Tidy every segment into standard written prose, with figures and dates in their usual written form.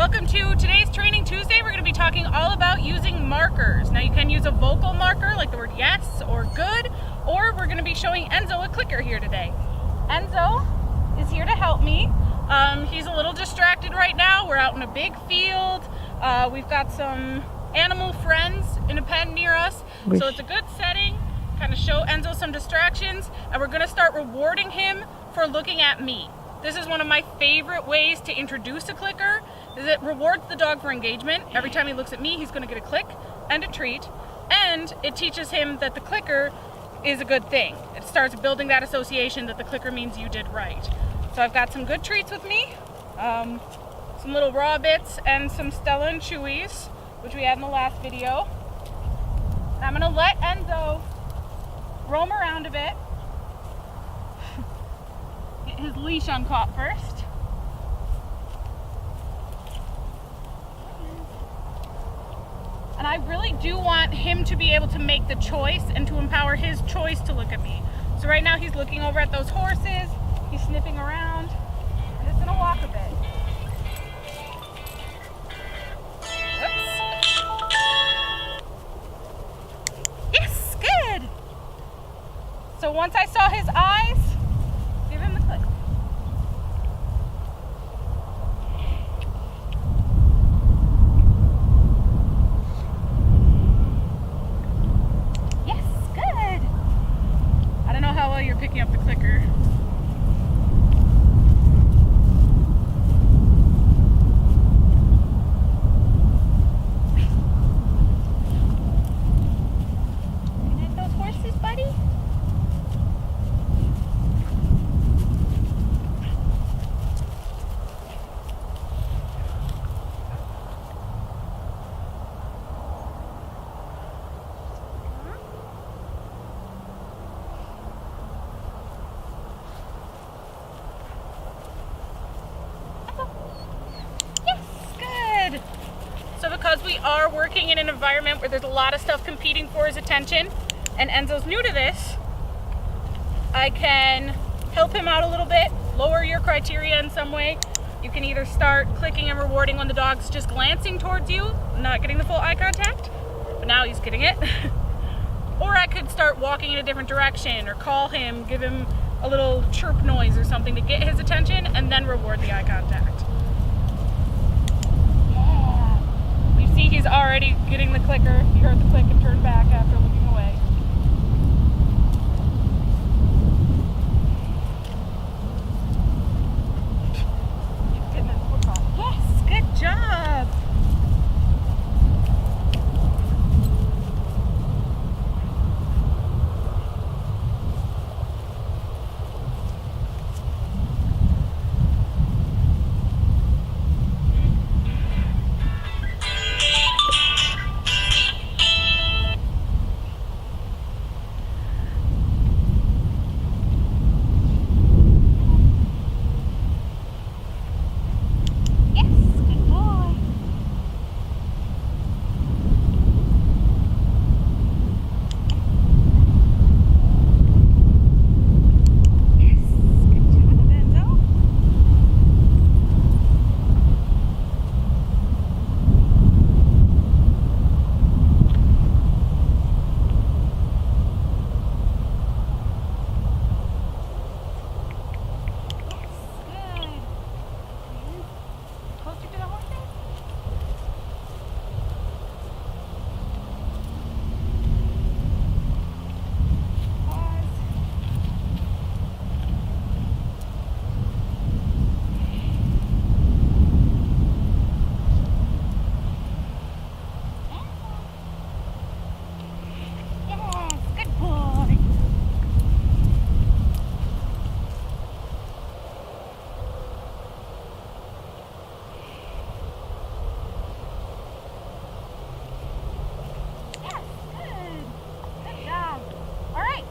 welcome to today's Training Tuesday. We're going to be talking all about using markers. Now you can use a vocal marker like the word yes or good, or we're going to be showing Enzo a clicker here today. Enzo is here to help me. He's a little distracted right now. We're out in a big field. We've got some animal friends in a pen near us, so it's a good setting, kind of show Enzo some distractions, and we're going to start rewarding him for looking at me. This is one of my favorite ways to introduce a clicker, is it rewards the dog for engagement. Every time he looks at me, he's going to get a click and a treat, and it teaches him that the clicker is a good thing. It starts building that association that the clicker means you did right. So I've got some good treats with me, some little raw bits and some Stella and Chewies, which we had in the last video. And I'm going to let Enzo roam around a bit. Get his leash uncaught first. And I really do want him to be able to make the choice and to empower his choice to look at me. So right now he's looking over at those horses, he's sniffing around. I'm just gonna walk a bit. Oops. Yes, good. So once I saw his eyes, give him the click. Yes, good. I don't know how well you're picking up the clicker. Looking at those horses, buddy? So because we are working in an environment where there's a lot of stuff competing for his attention, and Enzo's new to this, I can help him out a little bit, lower your criteria in some way. You can either start clicking and rewarding when the dog's just glancing towards you, not getting the full eye contact, but now he's getting it. Or I could start walking in a different direction, or call him, give him a little chirp noise or something to get his attention, and then reward the eye contact. See, he's already getting the clicker. He heard the click and turned back after looking away. He's getting his foot off. Yes, good job.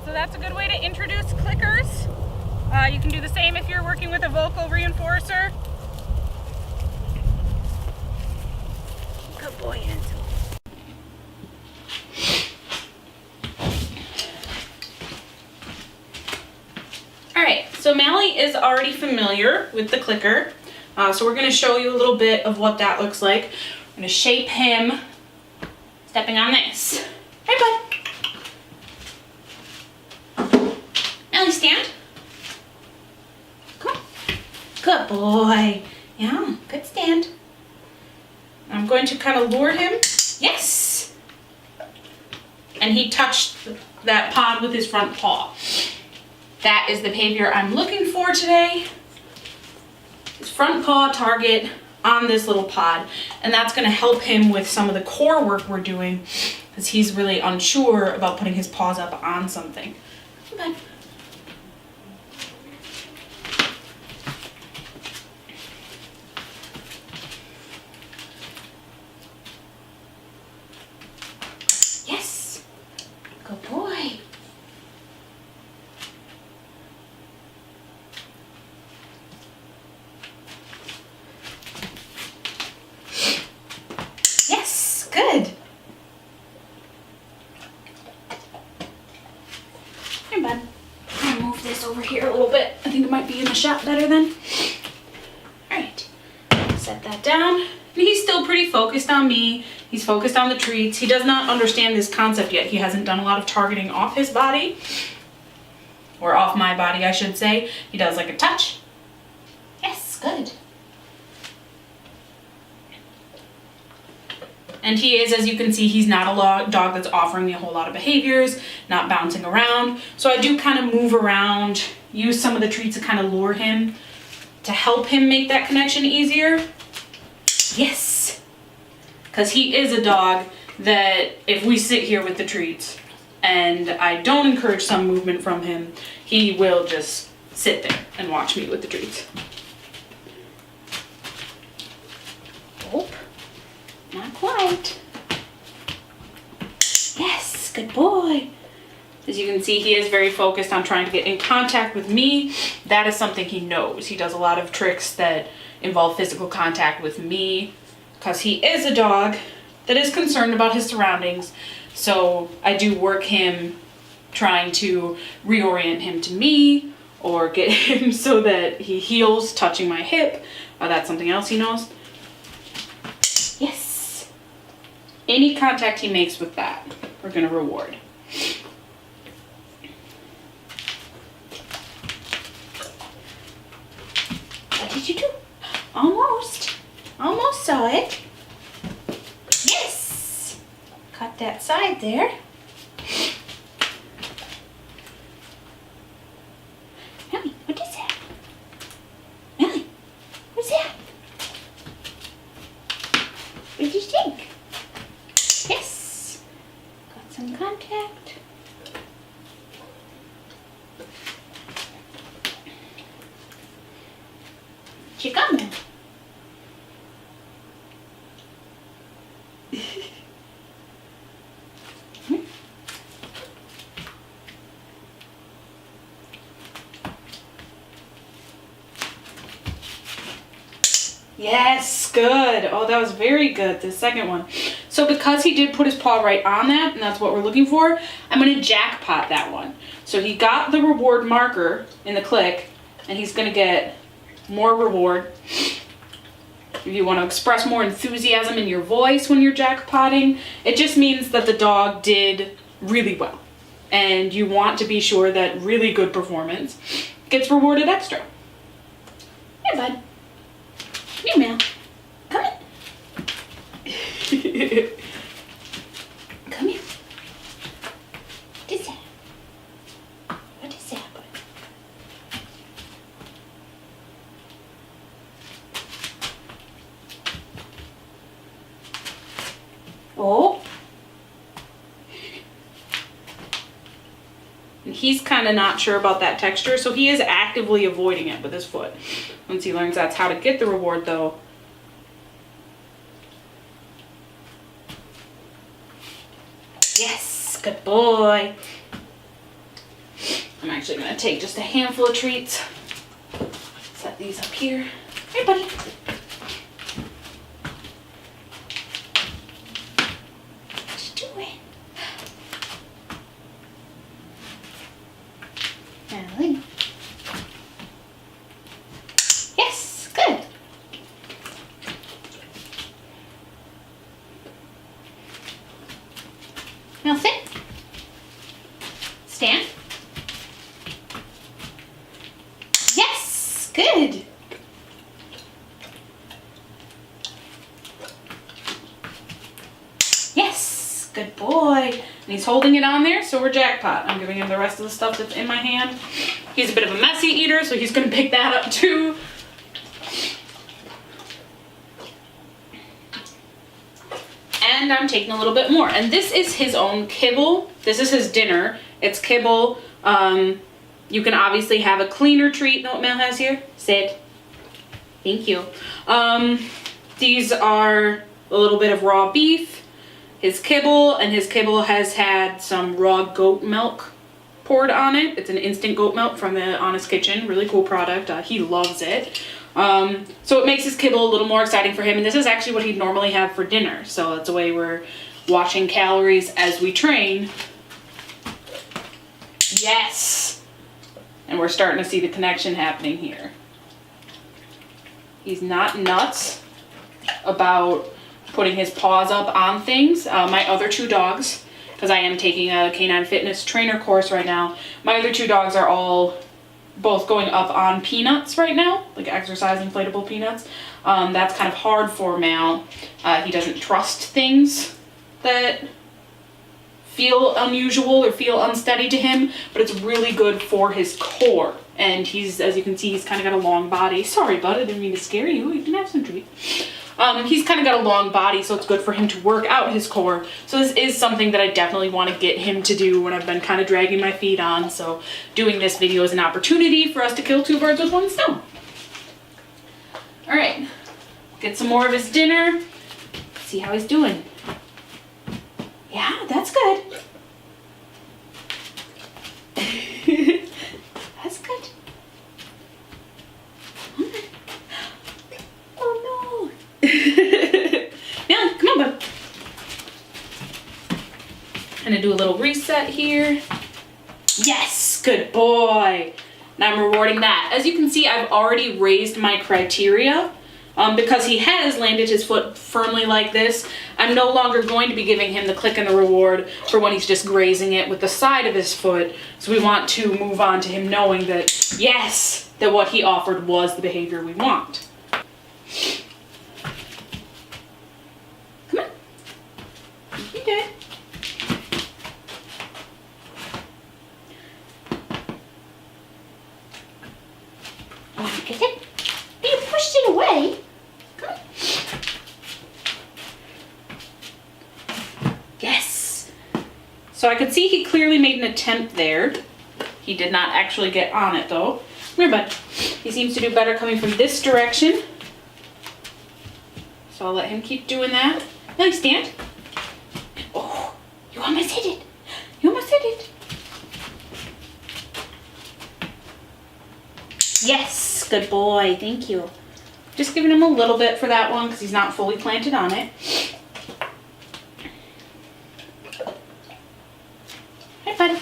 That's a good way to introduce clickers. You can do the same if you're working with a vocal reinforcer. Good boy, Enzo. Alright, so Mally is already familiar with the clicker. So we're going to show you a little bit of what that looks like. I'm going to shape him stepping on this. Hey, bud. Ellie, stand. Come on. Good boy. Yeah, good stand. I'm going to kind of lure him. Yes. And he touched that pod with his front paw. That is the behavior I'm looking for today. His front paw target on this little pod. And that's going to help him with some of the core work we're doing, because he's really unsure about putting his paws up on something. Okay. Yes. Good boy. Yes, good. Here, bud. I'm gonna move this over here a little bit. I think it might be in the shot better then. All right, set that down. And he's still pretty focused on me. He's focused on the treats. He does not understand this concept yet. He hasn't done a lot of targeting off his body, or off my body, I should say. He does like a touch. Yes, good. And he is, as you can see, he's not a dog that's offering me a whole lot of behaviors, not bouncing around. So I do kind of move around, use some of the treats to kind of lure him, to help him make that connection easier. Yes. Because he is a dog that if we sit here with the treats and I don't encourage some movement from him, he will just sit there and watch me with the treats. Oh. Not quite. Yes, good boy. As you can see, he is very focused on trying to get in contact with me. That is something he knows. He does a lot of tricks that involve physical contact with me, because he is a dog that is concerned about his surroundings. So I do work him trying to reorient him to me, or get him so that he heels touching my hip. That's something else he knows. Yes. Any contact he makes with that, we're going to reward. What did you do? Almost. Almost saw it. Yes. Cut that side there. Melly, what is that? Melly, what's that? What did you think? Yes. Got some contact. You got me. Yes, good. Oh, that was very good, the second one. So because he did put his paw right on that, and that's what we're looking for, I'm going to jackpot that one. So he got the reward marker in the click, and he's going to get more reward. If you want to express more enthusiasm in your voice when you're jackpotting, it just means that the dog did really well. And you want to be sure that really good performance gets rewarded extra. Hey, bud. Come here, Mel. Come here. Come here. What is that? What is that, bud? Oh. And he's kind of not sure about that texture, so he is actively avoiding it with his foot. Once he learns that's how to get the reward, though. Yes, good boy. I'm actually going to take just a handful of treats. Set these up here. Hey, buddy. What you doing? Ellie. Yes, good. good boy. And he's holding it on there, so we're jackpot. I'm giving him the rest of the stuff that's in my hand. He's a bit of a messy eater, so he's gonna pick that up too. And I'm taking a little bit more. And this is his own kibble. This is his dinner. It's kibble. You can obviously have a cleaner treat than what Mel has here. Sit. Thank you. These are a little bit of raw beef, his kibble, and his kibble has had some raw goat milk poured on it. It's an instant goat milk from the Honest Kitchen. Really cool product. He loves it. So it makes his kibble a little more exciting for him. And this is actually what he'd normally have for dinner. So that's a way we're watching calories as we train. Yes! And we're starting to see the connection happening here. He's not nuts about putting his paws up on things. My other two dogs, because I am taking a canine fitness trainer course right now, my other two dogs are all both going up on peanuts right now, like exercise inflatable peanuts. That's kind of hard for Mal. He doesn't trust things that feel unusual or feel unsteady to him, but it's really good for his core. And he's, as you can see, he's kind of got a long body. Sorry, bud, I didn't mean to scare you. You can have some treats. He's kind of got a long body, so it's good for him to work out his core. So this is something that I definitely want to get him to do when I've been kind of dragging my feet on. So doing this video is an opportunity for us to kill two birds with one stone. All right, get some more of his dinner. See how he's doing. Yeah, that's good. That's good. Oh no. Now, come on, bud. I'm gonna do a little reset here. Yes, good boy. Now I'm rewarding that. As you can see, I've already raised my criteria. Because he has landed his foot firmly like this, I'm no longer going to be giving him the click and the reward for when he's just grazing it with the side of his foot. So we want to move on to him knowing that, yes, that what he offered was the behavior we want. Come on. You did. Want to get it? You pushed it away. Yes. So I could see he clearly made an attempt there. He did not actually get on it though. Come here, bud. He seems to do better coming from this direction. So I'll let him keep doing that. Now stand. Oh, you almost hit it. You almost hit it. Yes, good boy. Thank you. Just giving him a little bit for that one because he's not fully planted on it. Hi, buddy.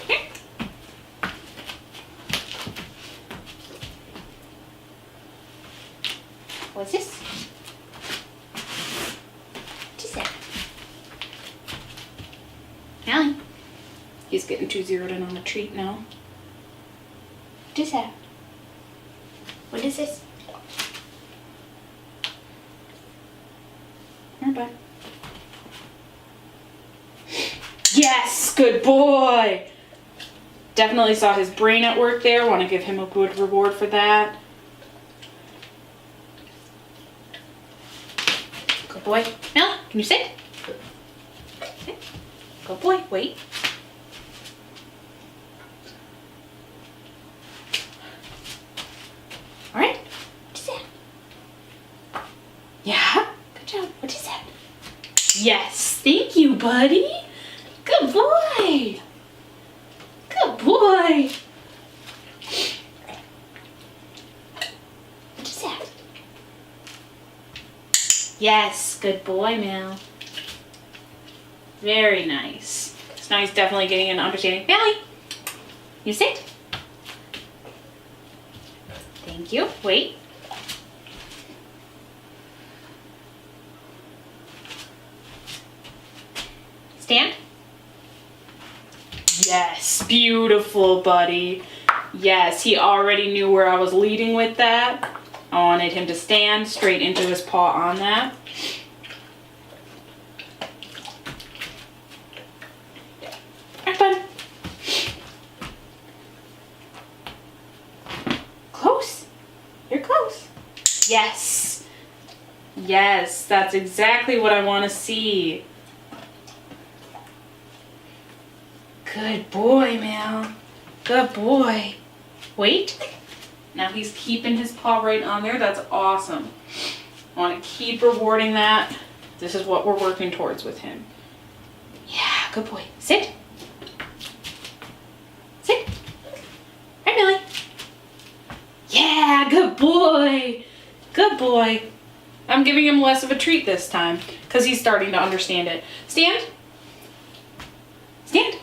Here. What's this? What is that? Allie. He's getting too zeroed in on the treat now. What is that? What is this? Here, bud. Yes, good boy. Definitely saw his brain at work there. Want to give him a good reward for that. Good boy. Mel, can you sit? Sit. Good boy. Wait. All right. What is that? Yeah. Good job. What is that? Yes. Thank you, buddy. Good boy. Good boy. What is that? Yes. Good boy, Mel. Very nice. So now he's definitely getting an understanding. Melly, you sit. Thank you. Wait. Stand. Yes, beautiful, buddy. Yes, he already knew where I was leading with that. I wanted him to stand straight into his paw on that. Yes. Yes, that's exactly what I want to see. Good boy, Mal. Good boy. Wait. Now he's keeping his paw right on there. That's awesome. I want to keep rewarding that. This is what we're working towards with him. Yeah, good boy. Sit. Sit. Hi, Millie. Yeah, good boy. Good boy. I'm giving him less of a treat this time because he's starting to understand it. Stand. Stand.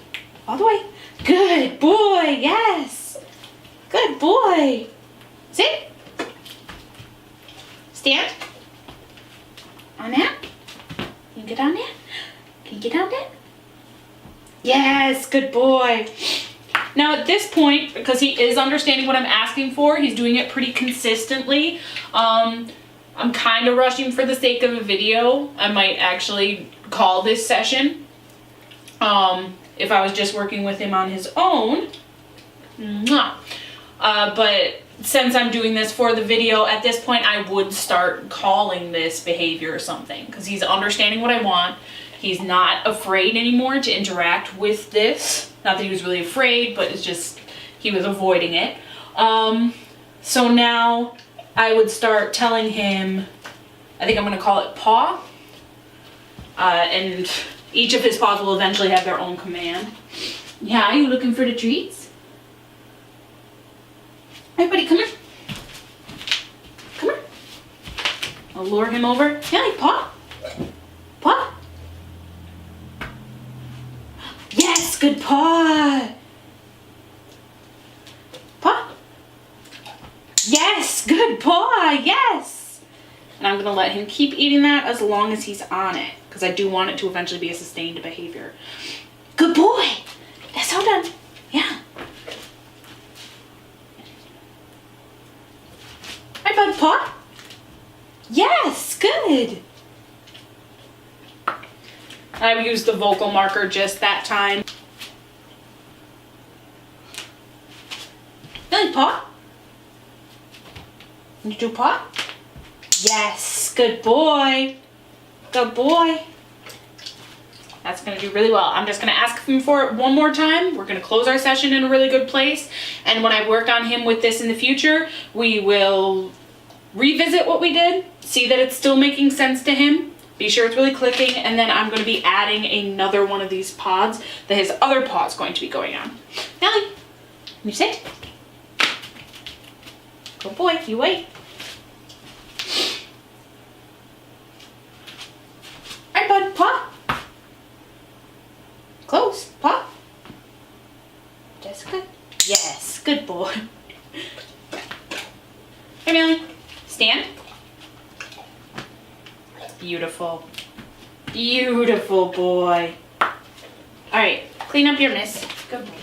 All the way. Good boy. Yes. Good boy. Sit. Stand. On that. Can you get on there? Can you get on there? Yes, good boy. Now at this point, because he is understanding what I'm asking for, he's doing it pretty consistently. I'm kind of rushing for the sake of a video. I might actually call this session. If I was just working with him on his own. But since I'm doing this for the video, at this point I would start calling this behavior or something, because he's understanding what I want. He's not afraid anymore to interact with this. Not that he was really afraid, but it's just he was avoiding it. So now I would start telling him, I think I'm going to call it paw. And each of his paws will eventually have their own command. Yeah, are you looking for the treats? Hey, buddy, come here. Come here. I'll lure him over. Yeah, paw. Paw. Yes, good paw. Paw. Yes, good paw. Yes. And I'm going to let him keep eating that as long as he's on it, because I do want it to eventually be a sustained behavior. Good boy. That's all done. Yeah. Hi, bud. Paw. Yes, good. I used the vocal marker just that time. Billy, paw. Can you do paw? Yes, good boy. Good boy. That's going to do really well. I'm just going to ask him for it one more time. We're going to close our session in a really good place. And when I work on him with this in the future, we will revisit what we did, see that it's still making sense to him, be sure it's really clicking, and then I'm going to be adding another one of these pods that his other paw is going to be going on. Nelly, can you sit? Good boy, you wait. All right, bud, paw. Close, paw. Jessica. Yes, good boy. Hey, Millie. Stand. Beautiful. Beautiful boy. All right, clean up your mess. Good boy.